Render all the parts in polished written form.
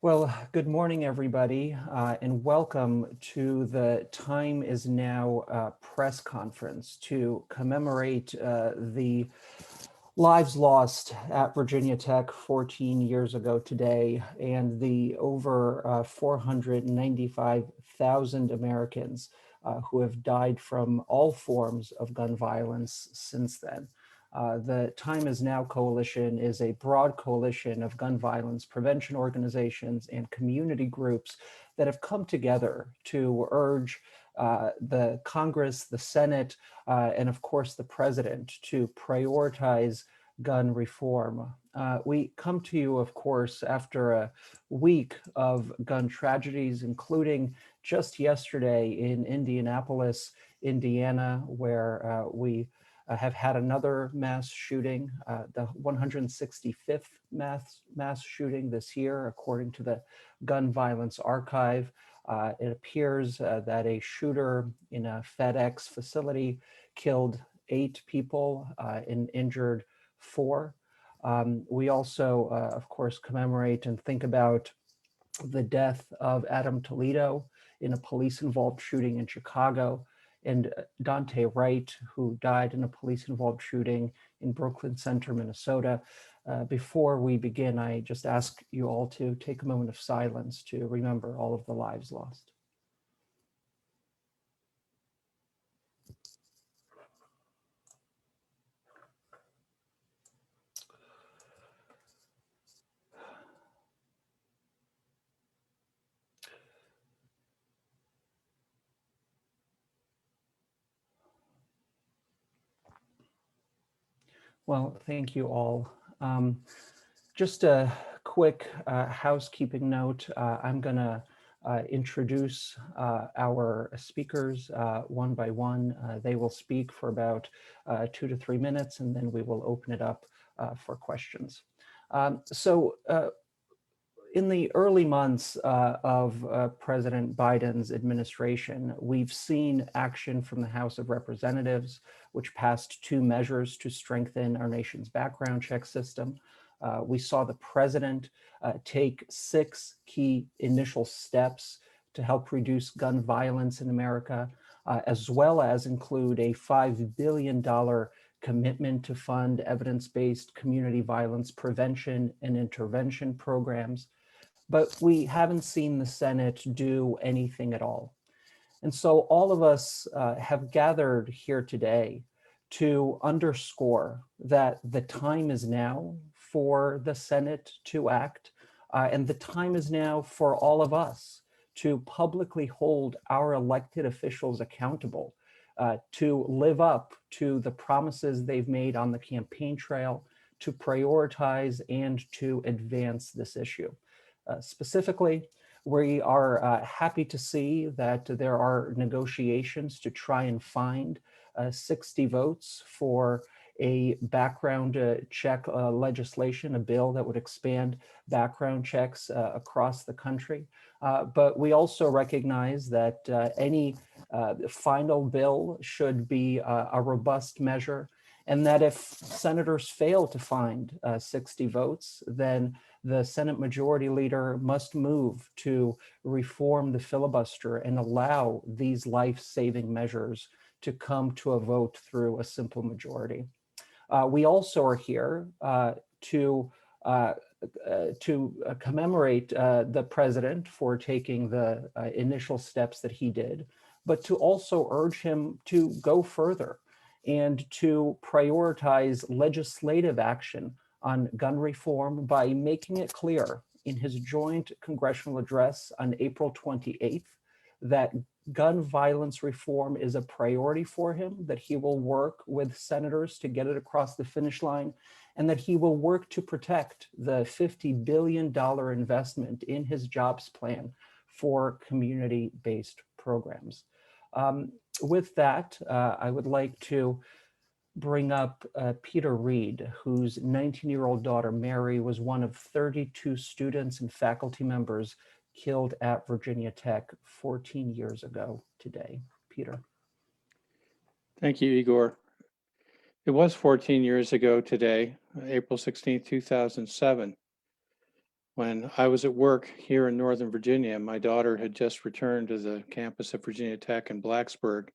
Well, good morning, everybody, and welcome to the Time is Now press conference to commemorate the lives lost at Virginia Tech 14 years ago today and the over 495,000 Americans who have died from all forms of gun violence since then. The Time Is Now Coalition is a broad coalition of gun violence prevention organizations and community groups that have come together to urge the Congress, the Senate, and of course the President to prioritize gun reform. We come to you, of course, after a week of gun tragedies, including just yesterday in Indianapolis, Indiana, where we have had another mass shooting, the 165th mass shooting this year, according to the Gun Violence Archive. It appears that a shooter in a FedEx facility killed 8 people and injured 4. We also, of course, commemorate and think about the death of Adam Toledo in a police-involved shooting in Chicago, and Dante Wright, who died in a police-involved shooting in Brooklyn Center, Minnesota. Before we begin, I just ask you all to take a moment of silence to remember all of the lives lost. Well, thank you all. Just a quick housekeeping note. I'm going to introduce our speakers one by one. They will speak for about 2 to 3 minutes, and then we will open it up for questions. In the early months of President Biden's administration, we've seen action from the House of Representatives, which passed 2 measures to strengthen our nation's background check system. We saw the president take 6 key initial steps to help reduce gun violence in America, as well as include a $5 billion commitment to fund evidence-based community violence prevention and intervention programs. But we haven't seen the Senate do anything at all. And so all of us have gathered here today to underscore that the time is now for the Senate to act, and the time is now for all of us to publicly hold our elected officials accountable, to live up to the promises they've made on the campaign trail, to prioritize and to advance this issue. Specifically, we are happy to see that there are negotiations to try and find 60 votes for a background check legislation, a bill that would expand background checks across the country. But we also recognize that any final bill should be a robust measure, and that if senators fail to find 60 votes, then the Senate Majority Leader must move to reform the filibuster and allow these life-saving measures to come to a vote through a simple majority. We also are here to commemorate the president for taking the initial steps that he did, but to also urge him to go further and to prioritize legislative action on gun reform by making it clear in his joint congressional address on April 28th that gun violence reform is a priority for him, that he will work with senators to get it across the finish line, and that he will work to protect the $50 billion investment in his jobs plan for community-based programs. With that, I would like to bring up Peter Reed, whose 19-year-old daughter, Mary, was one of 32 students and faculty members killed at Virginia Tech 14 years ago today. Peter. Thank you, Igor. It was 14 years ago today, April 16, 2007, When I was at work here in Northern Virginia, my daughter had just returned to the campus of Virginia Tech in Blacksburg.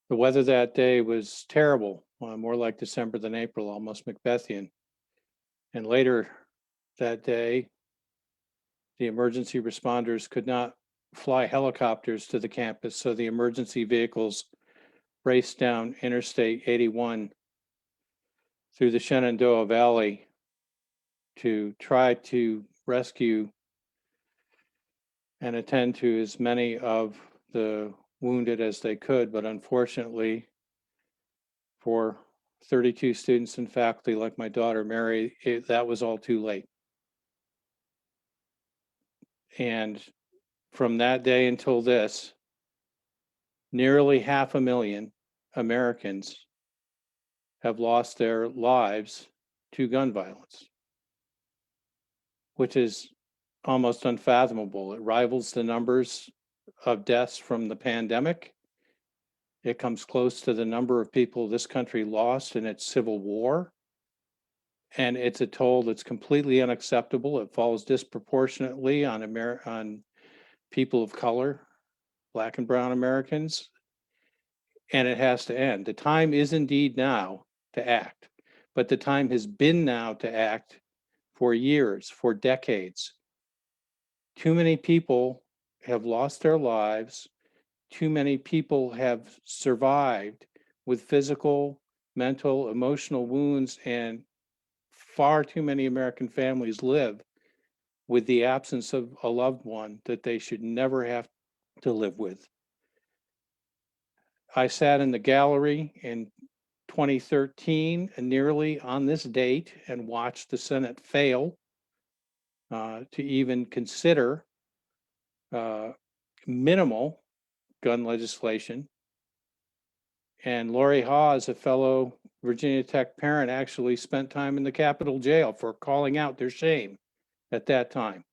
The weather that day was terrible, more like December than April, almost Macbethian. And later that day, the emergency responders could not fly helicopters to the campus, so the emergency vehicles raced down Interstate 81 through the Shenandoah Valley to try to rescue and attend to as many of the wounded as they could. But unfortunately, for 32 students and faculty like my daughter Mary, that was all too late. And from that day until this, nearly 500,000 Americans have lost their lives to gun violence, which is almost unfathomable. It rivals the numbers of deaths from the pandemic. It comes close to the number of people this country lost in its civil war. And it's a toll that's completely unacceptable. It falls disproportionately on people of color, Black and brown Americans, and it has to end. The time is indeed now to act, but the time has been now to act for years, for decades. Too many people have lost their lives. Too many people have survived with physical, mental, emotional wounds, and far too many American families live with the absence of a loved one that they should never have to live with. I sat in the gallery in 2013, nearly on this date, and watched the Senate fail to even consider minimal gun legislation. And Lori Hawes, a fellow Virginia Tech parent, actually spent time in the Capitol jail for calling out their shame at that time.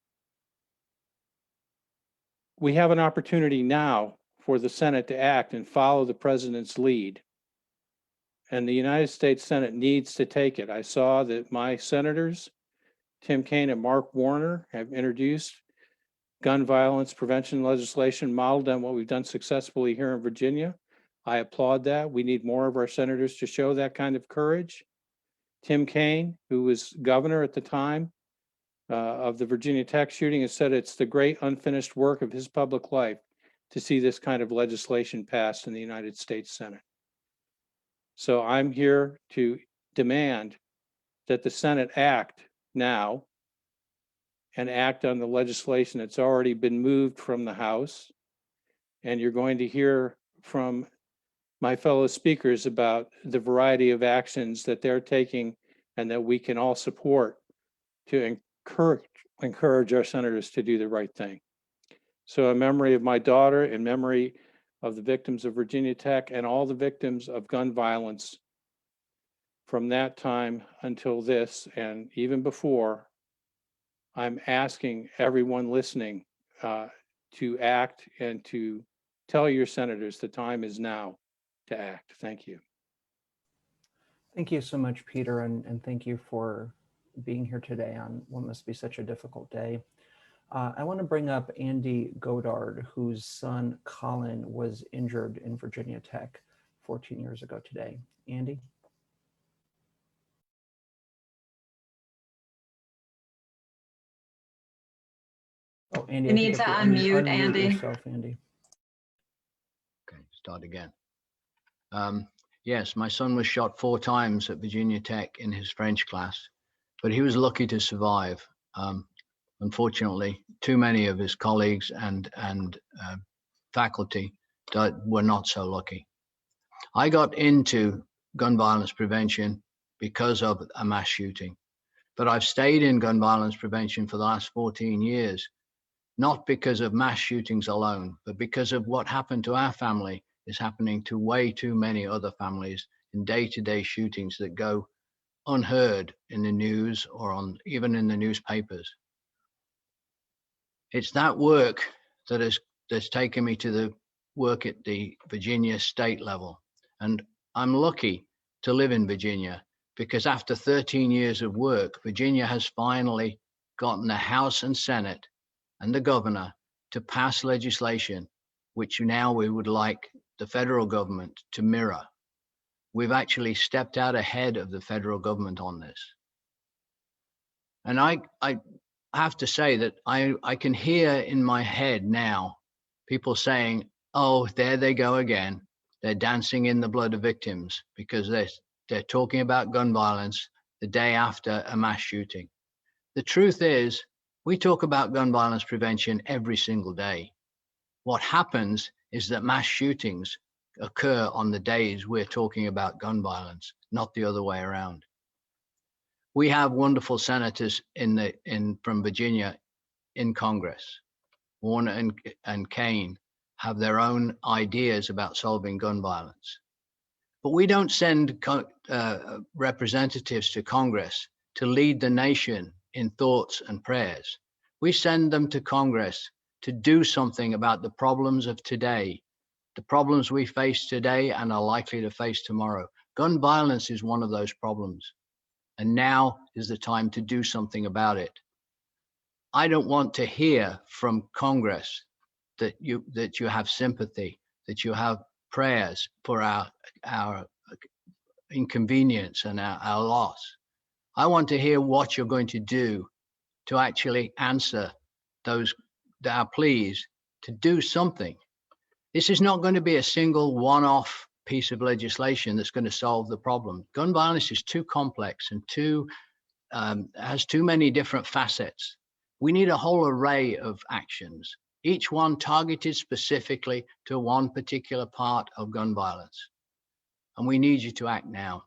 We have an opportunity now for the Senate to act and follow the president's lead. And the United States Senate needs to take it. I saw that my senators, Tim Kaine and Mark Warner, have introduced gun violence prevention legislation modeled on what we've done successfully here in Virginia. I applaud that. We need more of our senators to show that kind of courage. Tim Kaine, who was governor at the time of the Virginia Tech shooting, has said it's the great unfinished work of his public life to see this kind of legislation passed in the United States Senate. So I'm here to demand that the Senate act now and act on the legislation that's already been moved from the House. And you're going to hear from my fellow speakers about the variety of actions that they're taking and that we can all support to encourage our senators to do the right thing. So in memory of my daughter, in memory of the victims of Virginia Tech and all the victims of gun violence from that time until this, and even before, I'm asking everyone listening to act and to tell your senators the time is now to act. Thank you. Thank you so much, Peter, and thank you for being here today on what must be such a difficult day. I want to bring up Andy Godard, whose son Colin was injured in Virginia Tech 14 years ago today. Andy? Oh, Andy, You need to unmute, Andy. Yourself, Andy. Okay, start again. Yes, my son was shot 4 times at Virginia Tech in his French class, but he was lucky to survive. Unfortunately, too many of his colleagues and faculty were not so lucky. I got into gun violence prevention because of a mass shooting, but I've stayed in gun violence prevention for the last 14 years, not because of mass shootings alone, but because of what happened to our family is happening to way too many other families in day-to-day shootings that go unheard in the news or even in the newspapers. It's that work that's taken me to the work at the Virginia state level. And I'm lucky to live in Virginia because after 13 years of work, Virginia has finally gotten the House and Senate and the governor to pass legislation, which now we would like the federal government to mirror. We've actually stepped out ahead of the federal government on this. And I have to say that I can hear in my head now people saying, oh, there they go again. They're dancing in the blood of victims because they're talking about gun violence the day after a mass shooting. The truth is, we talk about gun violence prevention every single day. What happens is that mass shootings occur on the days we're talking about gun violence, not the other way around. We have wonderful senators from Virginia in Congress. Warner and Kane have their own ideas about solving gun violence. But we don't send representatives to Congress to lead the nation in thoughts and prayers. We send them to Congress to do something about the problems of today, the problems we face today and are likely to face tomorrow. Gun violence is one of those problems. And now is the time to do something about it. I don't want to hear from Congress that you have sympathy, that you have prayers for our inconvenience and our loss. I want to hear what you're going to do to actually answer our pleas to do something. This is not going to be a single one-off piece of legislation that's going to solve the problem. Gun violence is too complex and has too many different facets. We need a whole array of actions, each one targeted specifically to one particular part of gun violence. And we need you to act now.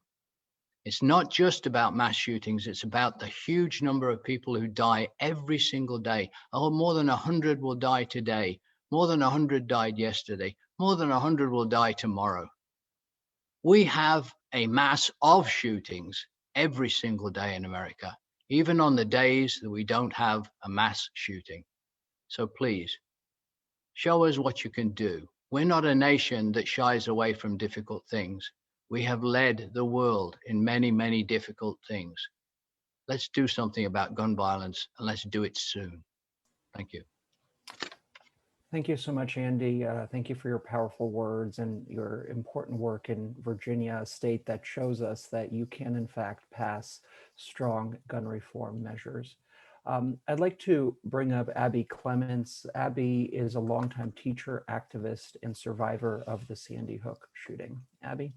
It's not just about mass shootings, it's about the huge number of people who die every single day. Oh, more than 100 will die today. More than 100 died yesterday. More than 100 will die tomorrow. We have a mass of shootings every single day in America, even on the days that we don't have a mass shooting. So please, show us what you can do. We're not a nation that shies away from difficult things. We have led the world in many, many difficult things. Let's do something about gun violence, and let's do it soon. Thank you. Thank you so much, Andy. Thank you for your powerful words and your important work in Virginia, a state that shows us that you can, in fact, pass strong gun reform measures. I'd like to bring up Abby Clements. Abby is a longtime teacher, activist, and survivor of the Sandy Hook shooting. Abby?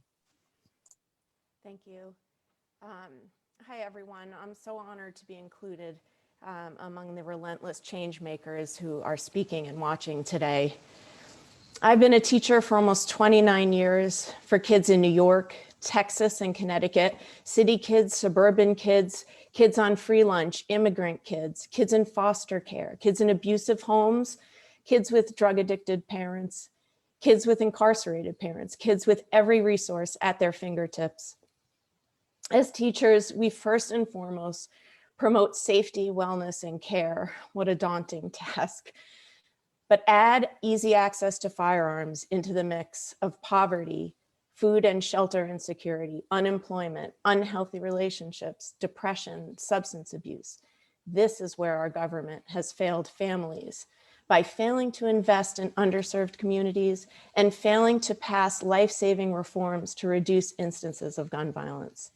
Thank you. Hi, everyone. I'm so honored to be included among the relentless change makers who are speaking and watching today. I've been a teacher for almost 29 years for kids in New York, Texas, and Connecticut, city kids, suburban kids, kids on free lunch, immigrant kids, kids in foster care, kids in abusive homes, kids with drug-addicted parents, kids with incarcerated parents, kids with every resource at their fingertips. As teachers, we first and foremost promote safety, wellness, and care. What a daunting task. But add easy access to firearms into the mix of poverty, food and shelter insecurity, unemployment, unhealthy relationships, depression, substance abuse. This is where our government has failed families by failing to invest in underserved communities and failing to pass life-saving reforms to reduce instances of gun violence.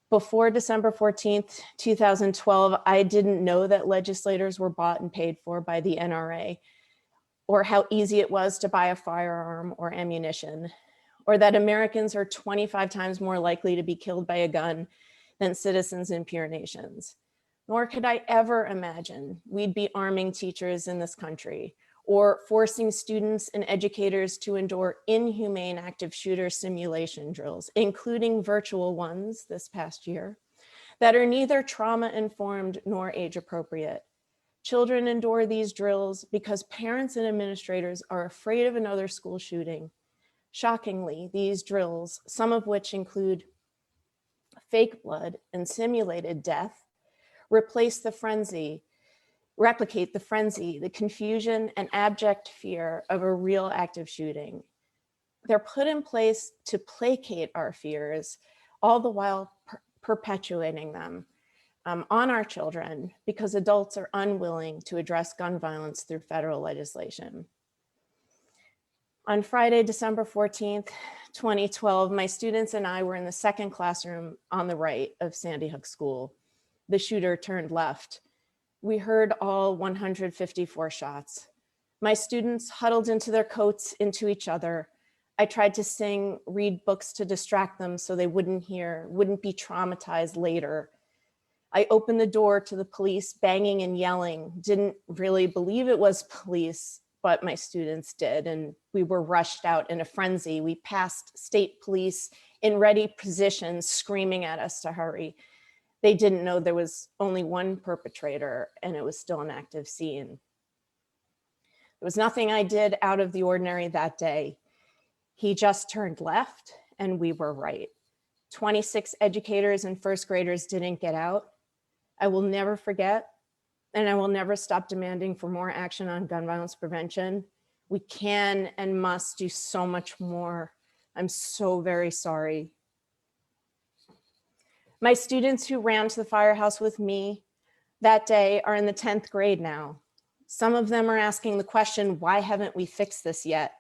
Before December 14th, 2012, I didn't know that legislators were bought and paid for by the NRA, or how easy it was to buy a firearm or ammunition, or that Americans are 25 times more likely to be killed by a gun than citizens in peer nations. Nor could I ever imagine we'd be arming teachers in this country or forcing students and educators to endure inhumane active shooter simulation drills, including virtual ones this past year, that are neither trauma-informed nor age-appropriate. Children endure these drills because parents and administrators are afraid of another school shooting. Shockingly, these drills, some of which include fake blood and simulated death, replicate the frenzy, the confusion and abject fear of a real active shooting. They're put in place to placate our fears, all the while perpetuating them. on our children because adults are unwilling to address gun violence through federal legislation. On Friday, December 14th, 2012, my students and I were in the second classroom on the right of Sandy Hook School. The shooter turned left. We heard all 154 shots. My students huddled into their coats into each other. I tried to sing, read books to distract them so they wouldn't be traumatized later. I opened the door to the police banging and yelling, didn't really believe it was police, but my students did, and we were rushed out in a frenzy. We passed state police in ready positions screaming at us to hurry. They didn't know there was only one perpetrator and it was still an active scene. There was nothing I did out of the ordinary that day. He just turned left and we were right. 26 educators and first graders didn't get out. I will never forget, and I will never stop demanding for more action on gun violence prevention. We can and must do so much more. I'm so very sorry. My students who ran to the firehouse with me that day are in the 10th grade now. Some of them are asking the question, why haven't we fixed this yet?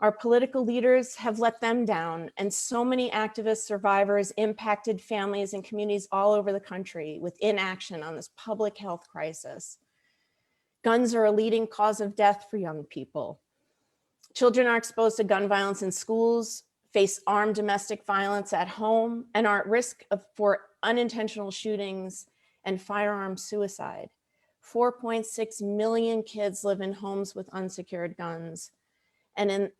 Our political leaders have let them down, and so many activists, survivors, impacted families and communities all over the country with inaction on this public health crisis. Guns are a leading cause of death for young people. Children are exposed to gun violence in schools, face armed domestic violence at home, and are at risk for unintentional shootings and firearm suicide. 4.6 million kids live in homes with unsecured guns. And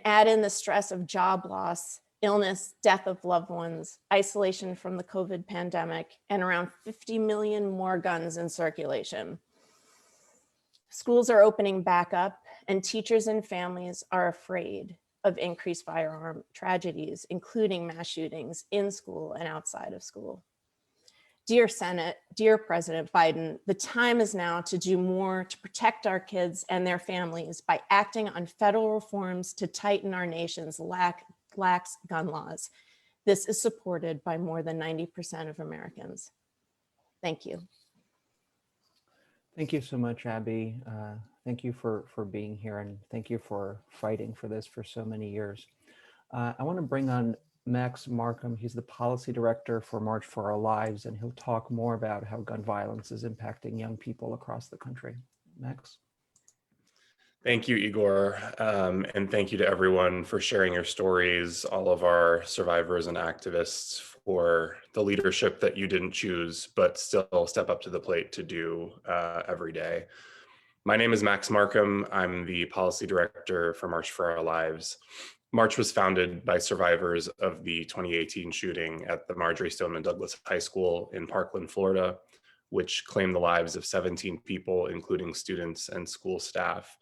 add in the stress of job loss, illness, death of loved ones, isolation from the COVID pandemic, and around 50 million more guns in circulation. Schools are opening back up, and teachers and families are afraid of increased firearm tragedies, including mass shootings in school and outside of school. Dear Senate, dear President Biden, the time is now to do more to protect our kids and their families by acting on federal reforms to tighten our nation's lax gun laws. This is supported by more than 90% of Americans. Thank you. Thank you so much, Abby. Thank you for being here, and thank you for fighting for this for so many years. I want to bring on Max Markham. He's the policy director for March for Our Lives, and he'll talk more about how gun violence is impacting young people across the country. Max? Thank you, Igor, and thank you to everyone for sharing your stories, all of our survivors and activists for the leadership that you didn't choose, but still step up to the plate to do every day. My name is Max Markham. I'm the policy director for March for Our Lives. March was founded by survivors of the 2018 shooting at the Marjory Stoneman Douglas High School in Parkland, Florida, which claimed the lives of 17 people, including students and school staff.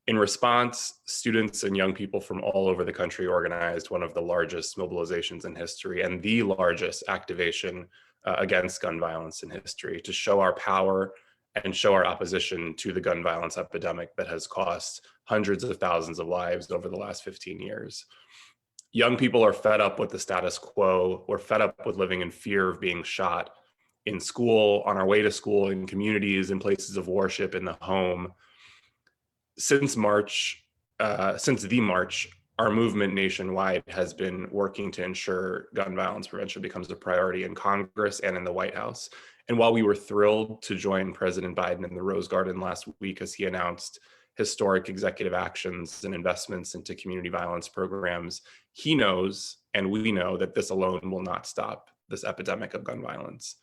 In response, students and young people from all over the country organized one of the largest mobilizations in history and the largest activation against gun violence in history to show our power and show our opposition to the gun violence epidemic that has cost hundreds of thousands of lives over the last 15 years. Young people are fed up with the status quo. We're fed up with living in fear of being shot in school, on our way to school, in communities, in places of worship, in the home. Since the March, our movement nationwide has been working to ensure gun violence prevention becomes a priority in Congress and in the White House. And while we were thrilled to join President Biden in the Rose Garden last week as he announced historic executive actions and investments into community violence programs, he knows, and we know, that this alone will not stop this epidemic of gun violence.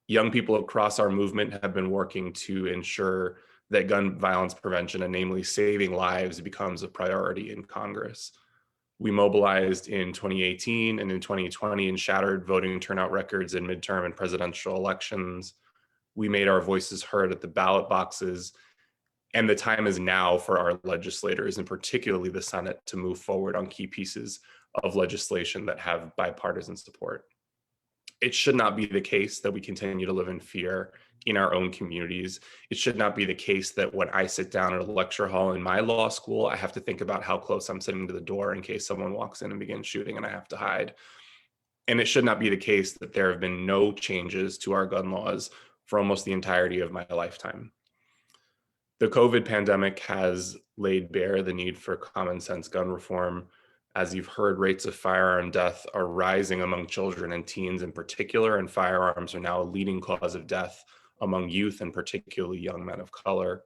Young people across our movement have been working to ensure that gun violence prevention, and namely saving lives, becomes a priority in Congress. We mobilized in 2018 and in 2020 and shattered voting turnout records in midterm and presidential elections. We made our voices heard at the ballot boxes, and the time is now for our legislators, and particularly the Senate, to move forward on key pieces of legislation that have bipartisan support. It should not be the case that we continue to live in fear in our own communities. It should not be the case that when I sit down at a lecture hall in my law school, I have to think about how close I'm sitting to the door in case someone walks in and begins shooting and I have to hide. And it should not be the case that there have been no changes to our gun laws for almost the entirety of my lifetime. The COVID pandemic has laid bare the need for common sense gun reform. As you've heard, rates of firearm death are rising among children and teens in particular, and firearms are now a leading cause of death among youth and particularly young men of color.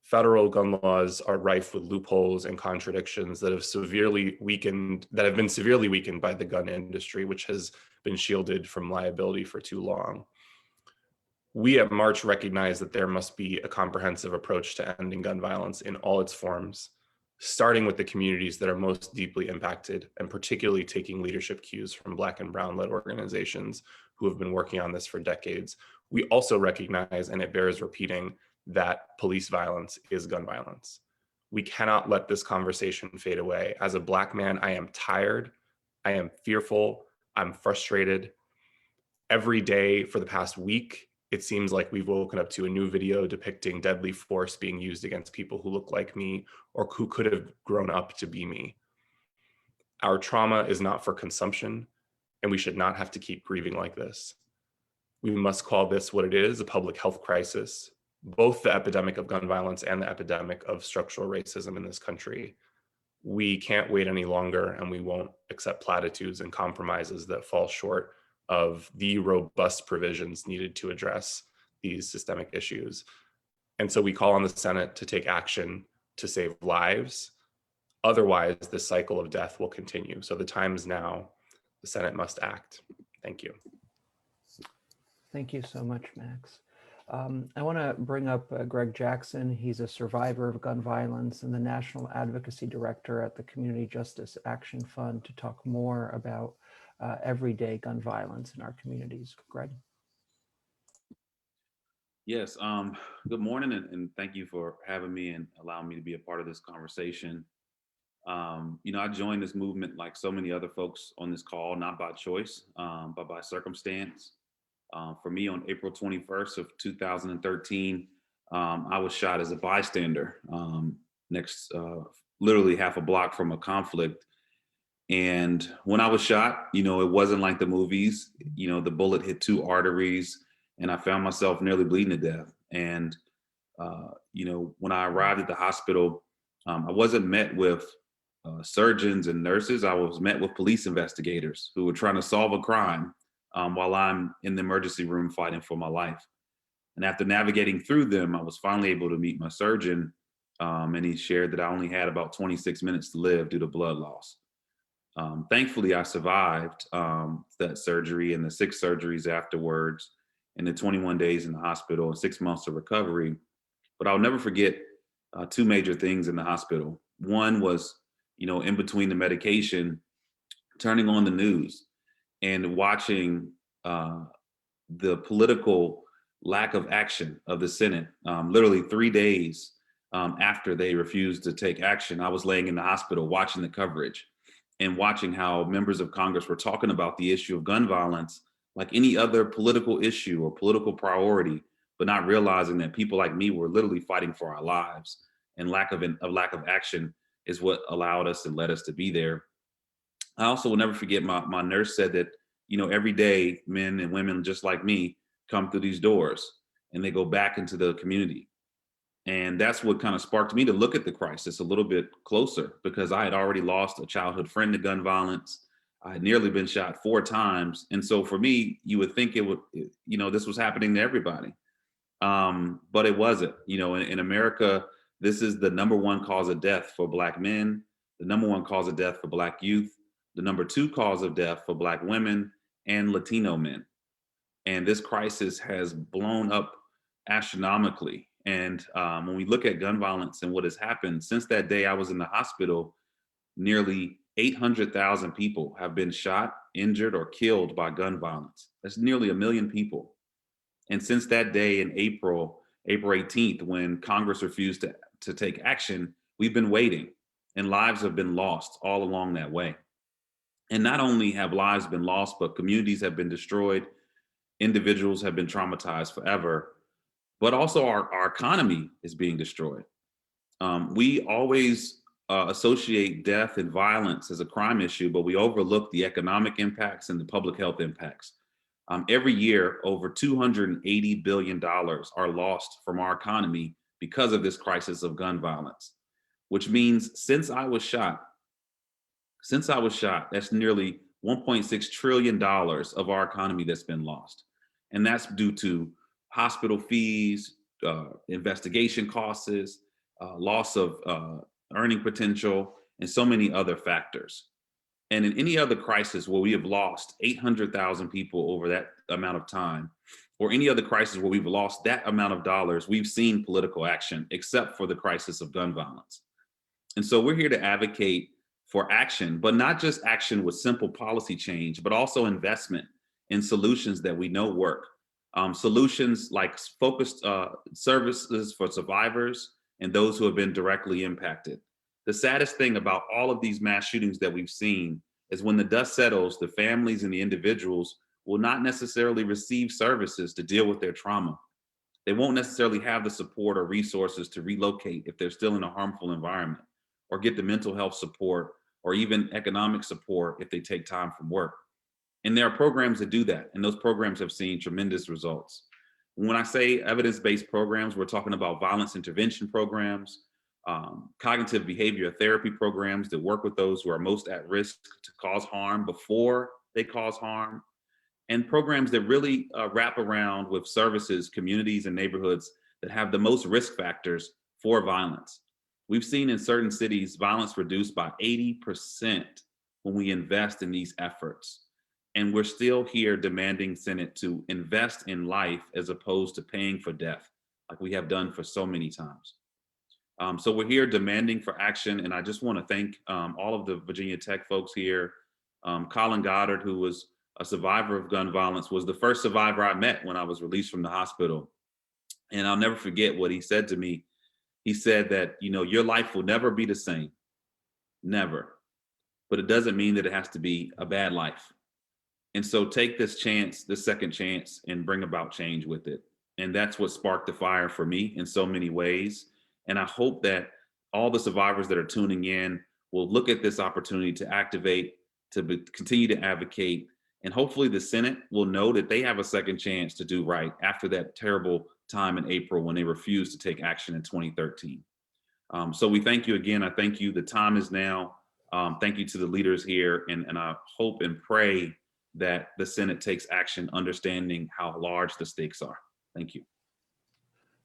Federal gun laws are rife with loopholes and contradictions that have been severely weakened by the gun industry, which has been shielded from liability for too long. We at March recognize that there must be a comprehensive approach to ending gun violence in all its forms, starting with the communities that are most deeply impacted, and particularly taking leadership cues from Black and Brown-led organizations who have been working on this for decades. We also recognize, and it bears repeating, that police violence is gun violence. We cannot let this conversation fade away. As a Black man, I am tired, I am fearful, I'm frustrated. Every day for the past week, it seems like we've woken up to a new video depicting deadly force being used against people who look like me or who could have grown up to be me. Our trauma is not for consumption, and we should not have to keep grieving like this. We must call this what it is, a public health crisis, both the epidemic of gun violence and the epidemic of structural racism in this country. We can't wait any longer, and we won't accept platitudes and compromises that fall short of the robust provisions needed to address these systemic issues. And so we call on the Senate to take action to save lives. Otherwise, the cycle of death will continue. So the time is now. The Senate must act. Thank you. Thank you so much, Max. I want to bring up Greg Jackson. He's a survivor of gun violence and the National Advocacy Director at the Community Justice Action Fund to talk more about everyday gun violence in our communities. Greg? Yes, good morning, and thank you for having me and allowing me to be a part of this conversation. I joined this movement like so many other folks on this call, not by choice, but by circumstance. For me, on April 21st of 2013, I was shot as a bystander next, literally half a block from a conflict. And when I was shot, it wasn't like the movies. The bullet hit 2 arteries, and I found myself nearly bleeding to death. And when I arrived at the hospital, I wasn't met with surgeons and nurses. I was met with police investigators who were trying to solve a crime while I'm in the emergency room fighting for my life. And after navigating through them, I was finally able to meet my surgeon, and he shared that I only had about 26 minutes to live due to blood loss. Thankfully, I survived that surgery and the 6 surgeries afterwards, and the 21 days in the hospital and 6 months of recovery. But I'll never forget 2 major things in the hospital. One was, in between the medication, turning on the news and watching the political lack of action of the Senate. Literally 3 days after they refused to take action, I was laying in the hospital watching the coverage and watching how members of Congress were talking about the issue of gun violence like any other political issue or political priority, but not realizing that people like me were literally fighting for our lives, and lack of action is what allowed us and led us to be there. I also will never forget my nurse said that, every day men and women just like me come through these doors and they go back into the community. And that's what kind of sparked me to look at the crisis a little bit closer, because I had already lost a childhood friend to gun violence. I had nearly been shot 4 times. And so for me, you would think this was happening to everybody. But it wasn't. In America, this is the #1 cause of death for Black men, the #1 cause of death for Black youth, the #2 cause of death for Black women and Latino men. And this crisis has blown up astronomically. And when we look at gun violence and what has happened since that day I was in the hospital, nearly 800,000 people have been shot, injured, or killed by gun violence. That's nearly 1 million people. And since that day in April 18th, when Congress refused to take action, we've been waiting, and lives have been lost all along that way. And not only have lives been lost, but communities have been destroyed, individuals have been traumatized forever, but also our economy is being destroyed. We always associate death and violence as a crime issue, but we overlook the economic impacts and the public health impacts. Every year, over $280 billion are lost from our economy because of this crisis of gun violence, which means since I was shot, that's nearly $1.6 trillion of our economy that's been lost. And that's due to hospital fees, investigation costs, loss of earning potential, and so many other factors. And in any other crisis where we have lost 800,000 people over that amount of time, or any other crisis where we've lost that amount of dollars, we've seen political action, except for the crisis of gun violence. And so we're here to advocate for action, but not just action with simple policy change, but also investment in solutions that we know work. Solutions like focused services for survivors and those who have been directly impacted. The saddest thing about all of these mass shootings that we've seen is when the dust settles, the families and the individuals will not necessarily receive services to deal with their trauma. They won't necessarily have the support or resources to relocate if they're still in a harmful environment, or get the mental health support or even economic support if they take time from work. And there are programs that do that, and those programs have seen tremendous results. When I say evidence-based programs, we're talking about violence intervention programs, cognitive behavioral therapy programs that work with those who are most at risk to cause harm before they cause harm, and programs that really wrap around with services, communities, and neighborhoods that have the most risk factors for violence. We've seen in certain cities violence reduced by 80% when we invest in these efforts. And we're still here demanding Senate to invest in life as opposed to paying for death, like we have done for so many times. So we're here demanding for action. And I just want to thank all of the Virginia Tech folks here. Colin Goddard, who was a survivor of gun violence, was the first survivor I met when I was released from the hospital. And I'll never forget what he said to me. He said that, you know, your life will never be the same, never. But it doesn't mean that it has to be a bad life. And so take this chance, this second chance, and bring about change with it. And that's what sparked the fire for me in so many ways. And I hope that all the survivors that are tuning in will look at this opportunity to activate, to continue to advocate, and hopefully the Senate will know that they have a second chance to do right after that terrible time in April when they refused to take action in 2013. So we thank you again. I thank you. The time is now. Thank you to the leaders here. And I hope and pray that the Senate takes action, understanding how large the stakes are. Thank you.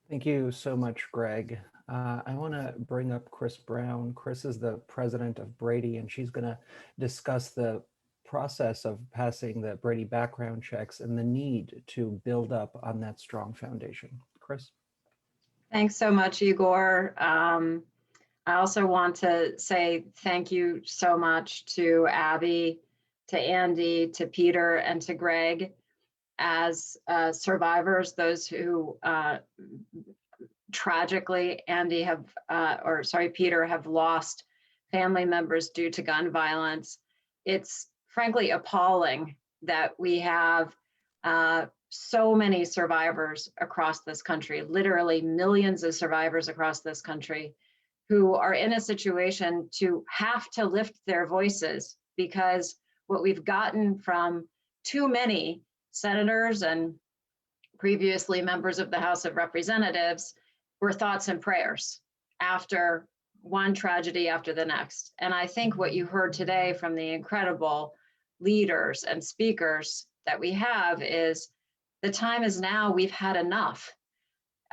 Thank you so much, Greg. I want to bring up Chris Brown. Chris is the president of Brady, and she's going to discuss the process of passing the Brady background checks and the need to build up on that strong foundation. Chris? Thanks so much, Igor. I also want to say thank you so much to Abby, to Andy, to Peter, and to Greg as survivors, those who tragically, Peter, have lost family members due to gun violence. It's frankly appalling that we have so many survivors across this country, literally millions of survivors across this country, who are in a situation to have to lift their voices, because what we've gotten from too many senators and previously members of the House of Representatives were thoughts and prayers after one tragedy after the next. And I think what you heard today from the incredible leaders and speakers that we have is the time is now. We've had enough.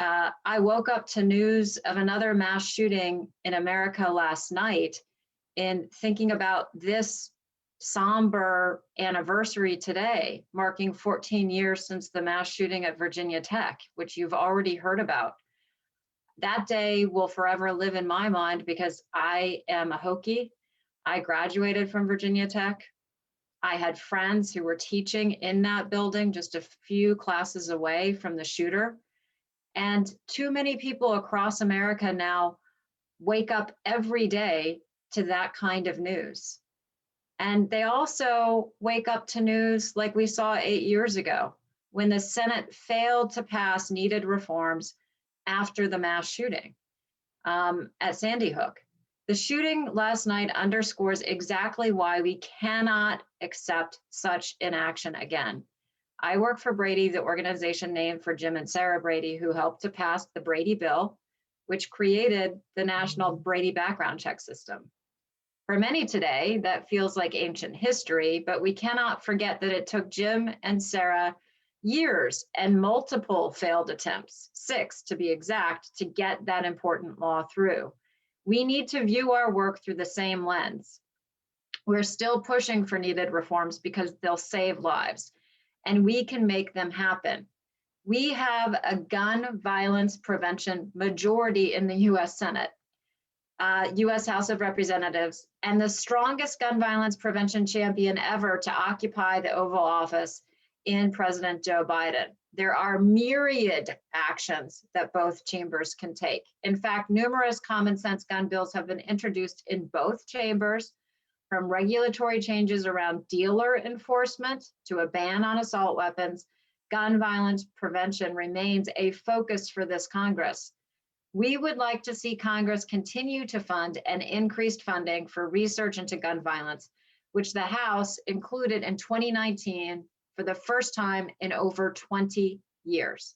I woke up to news of another mass shooting in America last night, and thinking about this somber anniversary today, marking 14 years since the mass shooting at Virginia Tech, which you've already heard about. That day will forever live in my mind because I am a Hokie. I graduated from Virginia Tech. I had friends who were teaching in that building just a few classes away from the shooter. And too many people across America now wake up every day to that kind of news. And they also wake up to news like we saw 8 years ago, when the Senate failed to pass needed reforms after the mass shooting at Sandy Hook. The shooting last night underscores exactly why we cannot accept such inaction again. I work for Brady, the organization named for Jim and Sarah Brady, who helped to pass the Brady Bill, which created the National Brady Background Check System. For many today, that feels like ancient history, but we cannot forget that it took Jim and Sarah years and multiple failed attempts, 6 to be exact, to get that important law through. We need to view our work through the same lens. We're still pushing for needed reforms because they'll save lives, and we can make them happen. We have a gun violence prevention majority in the US Senate, US House of Representatives, and the strongest gun violence prevention champion ever to occupy the Oval Office in President Joe Biden. There are myriad actions that both chambers can take. In fact, numerous common sense gun bills have been introduced in both chambers, from regulatory changes around dealer enforcement to a ban on assault weapons. Gun violence prevention remains a focus for this Congress. We would like to see Congress continue to fund an increased funding for research into gun violence, which the House included in 2019 for the first time in over 20 years.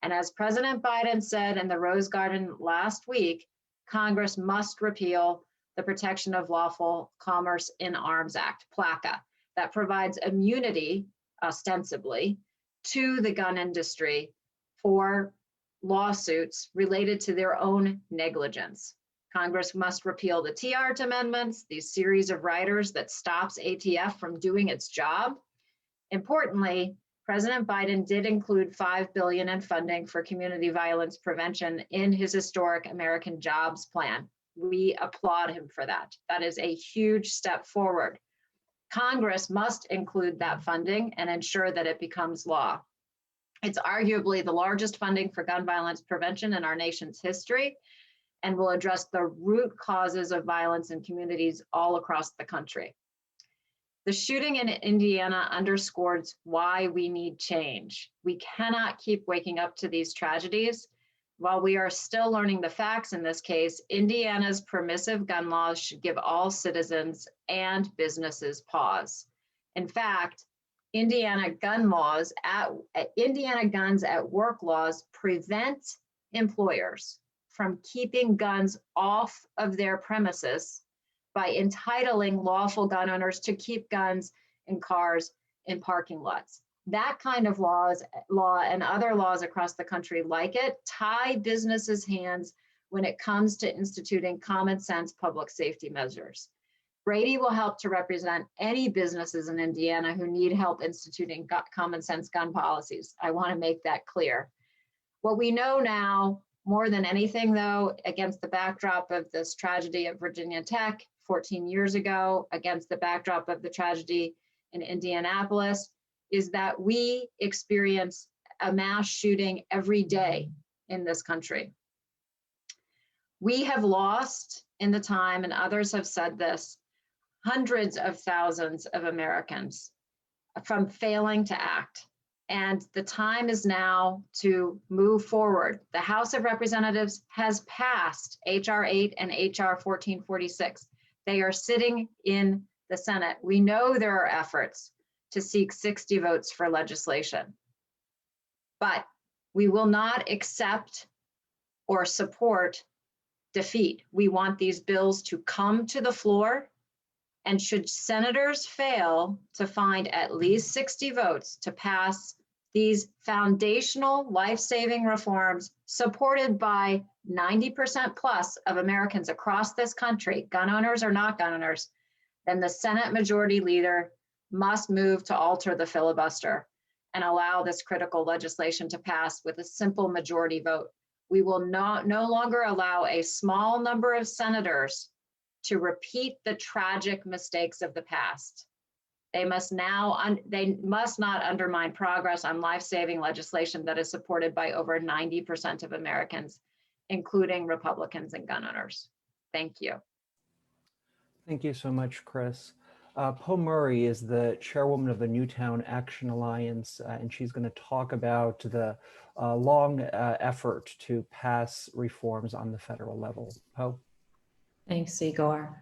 And as President Biden said in the Rose Garden last week, Congress must repeal the Protection of Lawful Commerce in Arms Act, PLACA, that provides immunity, ostensibly, to the gun industry for lawsuits related to their own negligence. Congress must repeal the Tiahrt amendments, these series of riders that stops ATF from doing its job. Importantly, President Biden did include $5 billion in funding for community violence prevention in his historic American Jobs Plan. We applaud him for that. That is a huge step forward. Congress must include that funding and ensure that it becomes law. It's arguably the largest funding for gun violence prevention in our nation's history and will address the root causes of violence in communities all across the country. The shooting in Indiana underscores why we need change. We cannot keep waking up to these tragedies. While we are still learning the facts in this case, Indiana's permissive gun laws should give all citizens and businesses pause. In fact, Indiana guns at work laws prevent employers from keeping guns off of their premises by entitling lawful gun owners to keep guns in cars in parking lots. That kind of law and other laws across the country like it tie businesses' hands when it comes to instituting common sense public safety measures. Brady will help to represent any businesses in Indiana who need help instituting common sense gun policies. I want to make that clear. What we know now, more than anything though, against the backdrop of this tragedy at Virginia Tech 14 years ago, against the backdrop of the tragedy in Indianapolis, is that we experience a mass shooting every day in this country. We have lost in the time, and others have said this, hundreds of thousands of Americans from failing to act. And the time is now to move forward. The House of Representatives has passed H.R. 8 and H.R. 1446. They are sitting in the Senate. We know there are efforts to seek 60 votes for legislation, but we will not accept or support defeat. We want these bills to come to the floor, and should senators fail to find at least 60 votes to pass these foundational life-saving reforms supported by 90% plus of Americans across this country, gun owners or not gun owners, then the Senate Majority Leader must move to alter the filibuster and allow this critical legislation to pass with a simple majority vote. We will no longer allow a small number of senators to repeat the tragic mistakes of the past. They must not undermine progress on life-saving legislation that is supported by over 90% of Americans, including Republicans and gun owners. Thank you. Thank you so much, Chris. Poe Murray is the chairwoman of the Newtown Action Alliance, and she's going to talk about the long effort to pass reforms on the federal level. Poe? Thanks, Igor.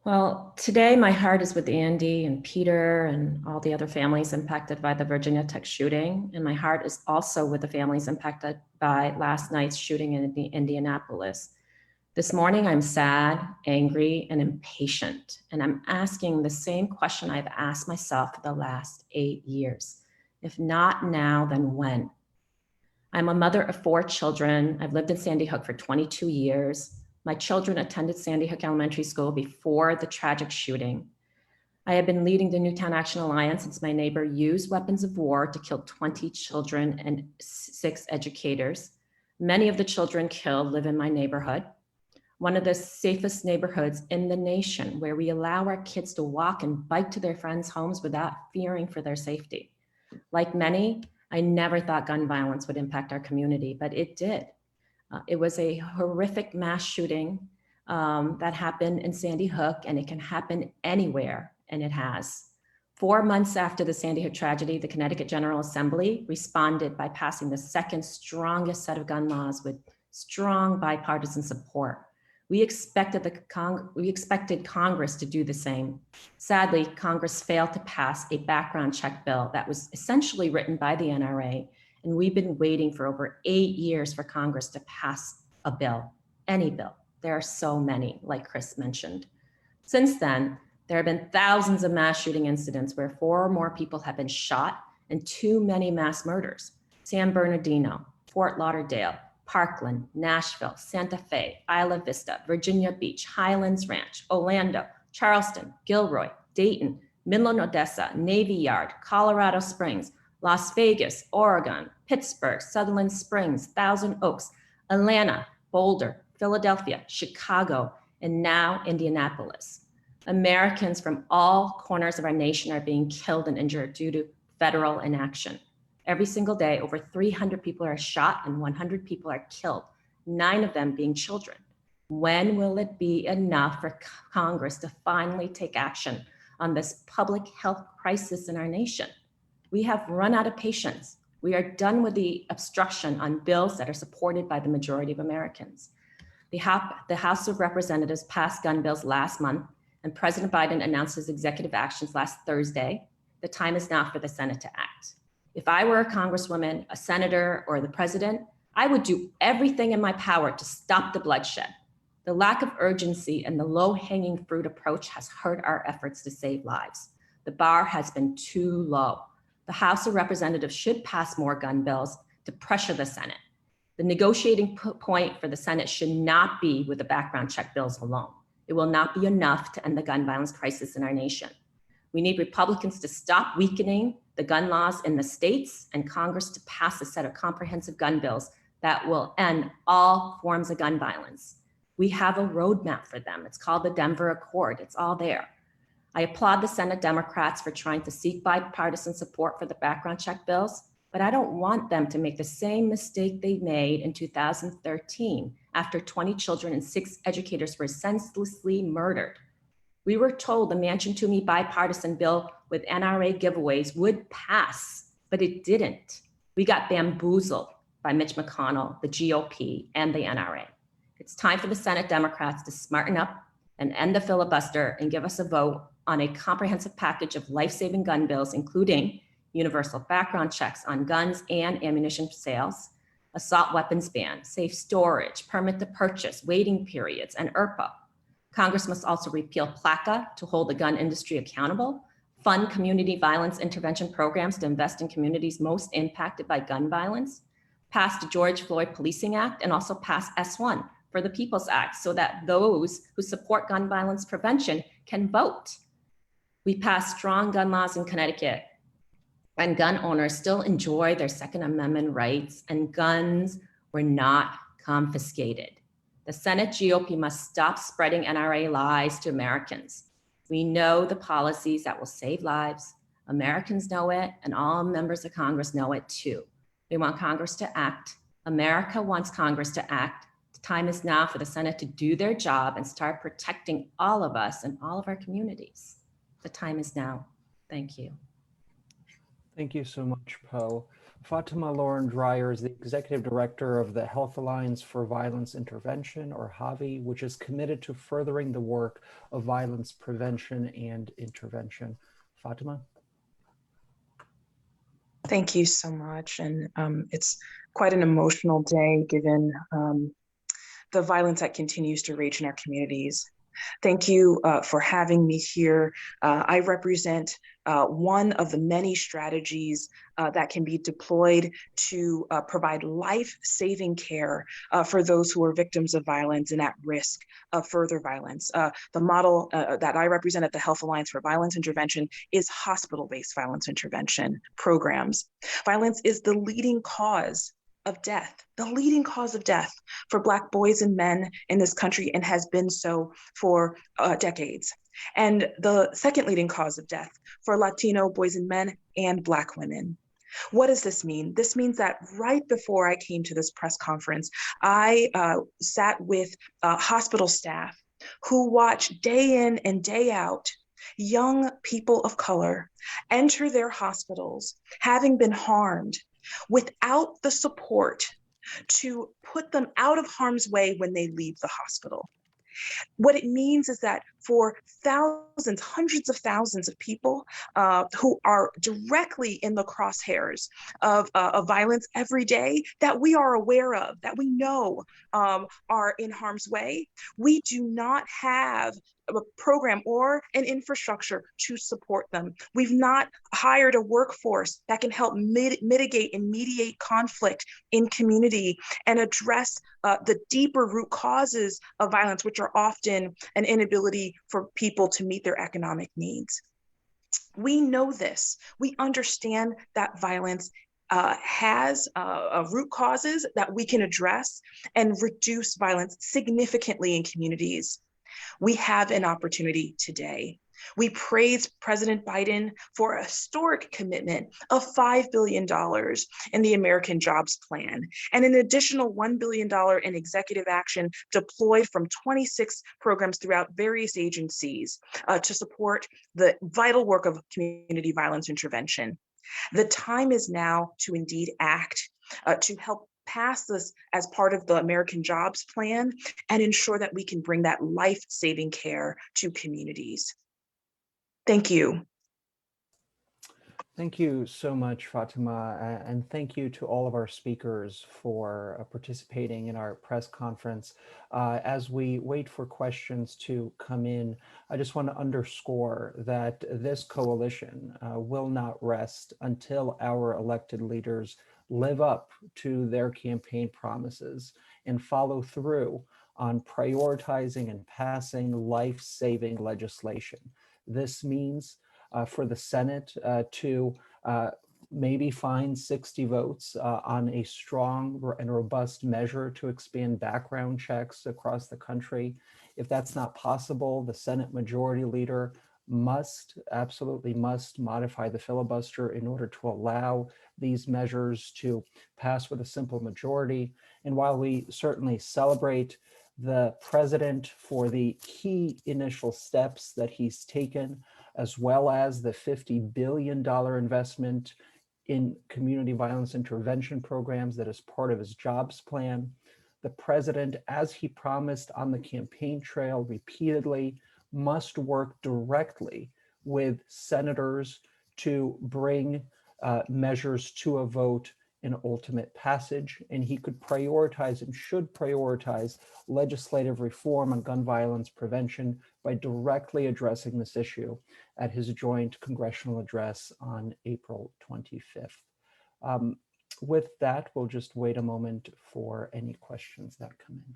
Well, today my heart is with Andy and Peter and all the other families impacted by the Virginia Tech shooting. And my heart is also with the families impacted by last night's shooting in Indianapolis. This morning, I'm sad, angry, and impatient. And I'm asking the same question I've asked myself for the last 8 years. If not now, then when? I'm a mother of 4 children. I've lived in Sandy Hook for 22 years. My children attended Sandy Hook Elementary School before the tragic shooting. I have been leading the Newtown Action Alliance since my neighbor used weapons of war to kill 20 children and 6 educators. Many of the children killed live in my neighborhood, one of the safest neighborhoods in the nation, where we allow our kids to walk and bike to their friends' homes without fearing for their safety. Like many, I never thought gun violence would impact our community, but it did. It was a horrific mass shooting that happened in Sandy Hook, and it can happen anywhere, and it has. 4 months after the Sandy Hook tragedy, the Connecticut General Assembly responded by passing the second strongest set of gun laws with strong bipartisan support. We expected Congress to do the same. Sadly, Congress failed to pass a background check bill that was essentially written by the NRA. And we've been waiting for over 8 years for Congress to pass a bill, any bill. There are so many, like Chris mentioned. Since then, there have been thousands of mass shooting incidents where 4 or more people have been shot and too many mass murders. San Bernardino, Fort Lauderdale, Parkland, Nashville, Santa Fe, Isla Vista, Virginia Beach, Highlands Ranch, Orlando, Charleston, Gilroy, Dayton, Midland, Odessa, Navy Yard, Colorado Springs, Las Vegas, Oregon, Pittsburgh, Sutherland Springs, Thousand Oaks, Atlanta, Boulder, Philadelphia, Chicago, and now Indianapolis. Americans from all corners of our nation are being killed and injured due to federal inaction. Every single day, over 300 people are shot and 100 people are killed, 9 of them being children. When will it be enough for Congress to finally take action on this public health crisis in our nation? We have run out of patience. We are done with the obstruction on bills that are supported by the majority of Americans. The House of Representatives passed gun bills last month, and President Biden announced his executive actions last Thursday. The time is now for the Senate to act. If I were a congresswoman, a senator, or the president, I would do everything in my power to stop the bloodshed. The lack of urgency and the low-hanging fruit approach has hurt our efforts to save lives. The bar has been too low. The House of Representatives should pass more gun bills to pressure the Senate. The negotiating point for the Senate should not be with the background check bills alone. It will not be enough to end the gun violence crisis in our nation. We need Republicans to stop weakening the gun laws in the states and Congress to pass a set of comprehensive gun bills that will end all forms of gun violence. We have a roadmap for them. It's called the Denver Accord. It's all there. I applaud the Senate Democrats for trying to seek bipartisan support for the background check bills, but I don't want them to make the same mistake they made in 2013 after 20 children and 6 educators were senselessly murdered. We were told the Manchin-Toomey bipartisan bill with NRA giveaways would pass, but it didn't. We got bamboozled by Mitch McConnell, the GOP, and the NRA. It's time for the Senate Democrats to smarten up and end the filibuster and give us a vote on a comprehensive package of life-saving gun bills, including universal background checks on guns and ammunition sales, assault weapons ban, safe storage, permit to purchase, waiting periods, and IRPA. Congress must also repeal PLACA to hold the gun industry accountable, fund community violence intervention programs to invest in communities most impacted by gun violence, pass the George Floyd Policing Act, and also pass S1 for the People's Act so that those who support gun violence prevention can vote. We passed strong gun laws in Connecticut, and gun owners still enjoy their Second Amendment rights, and guns were not confiscated. The Senate GOP must stop spreading NRA lies to Americans. We know the policies that will save lives. Americans know it, and all members of Congress know it too. They want Congress to act. America wants Congress to act. The time is now for the Senate to do their job and start protecting all of us and all of our communities. The time is now. Thank you. Thank you so much, Poe. Fatima Lauren Dreyer is the Executive Director of the Health Alliance for Violence Intervention, or HAVI, which is committed to furthering the work of violence prevention and intervention. Fatima? Thank you so much. And it's quite an emotional day given the violence that continues to rage in our communities. Thank you for having me here. I represent one of the many strategies that can be deployed to provide life-saving care for those who are victims of violence and at risk of further violence. The model that I represent at the Health Alliance for Violence Intervention is hospital-based violence intervention programs. Violence is the leading cause of death, the leading cause of death for Black boys and men in this country, and has been so for decades. And the second leading cause of death for Latino boys and men and Black women. What does this mean? This means that right before I came to this press conference, I sat with hospital staff who watch day in and day out young people of color enter their hospitals having been harmed, without the support to put them out of harm's way when they leave the hospital. What it means is that for thousands, hundreds of thousands of people who are directly in the crosshairs of violence every day, that we are aware of, that we know are in harm's way, we do not have a program or an infrastructure to support them. We've not hired a workforce that can help mitigate and mediate conflict in community and address the deeper root causes of violence, which are often an inability for people to meet their economic needs. We know this. We understand that violence has root causes that we can address and reduce violence significantly in communities. We have an opportunity today. We praise President Biden for a historic commitment of $5 billion in the American Jobs Plan and an additional $1 billion in executive action deployed from 26 programs throughout various agencies to support the vital work of community violence intervention. The time is now to indeed act to help pass this as part of the American Jobs Plan and ensure that we can bring that life-saving care to communities. Thank you. Thank you so much, Fatima, and thank you to all of our speakers for participating in our press conference. As we wait for questions to come in, I just want to underscore that this coalition will not rest until our elected leaders live up to their campaign promises and follow through on prioritizing and passing life-saving legislation. This means for the Senate to maybe find 60 votes on a strong and robust measure to expand background checks across the country. If that's not possible, the Senate Majority Leader absolutely must modify the filibuster in order to allow these measures to pass with a simple majority. And while we certainly celebrate the president for the key initial steps that he's taken, as well as the $50 billion investment in community violence intervention programs that is part of his jobs plan, the president, as he promised on the campaign trail repeatedly, must work directly with senators to bring measures to a vote and ultimate passage. And he could prioritize and should prioritize legislative reform on gun violence prevention by directly addressing this issue at his joint congressional address on April 25th. With that, we'll just wait a moment for any questions that come in.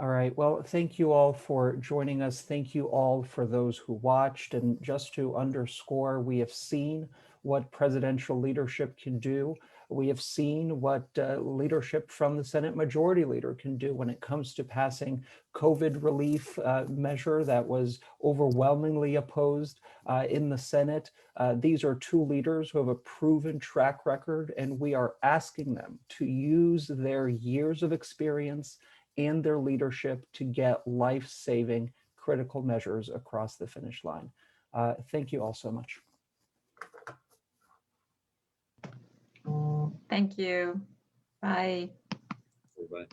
All right, well, thank you all for joining us. Thank you all for those who watched. And just to underscore, we have seen what presidential leadership can do We have seen what leadership from the Senate Majority Leader can do when it comes to passing COVID relief measure that was overwhelmingly opposed in the Senate. These are two leaders who have a proven track record, and we are asking them to use their years of experience and their leadership to get life-saving critical measures across the finish line. Thank you all so much. Thank you. Bye. Everybody.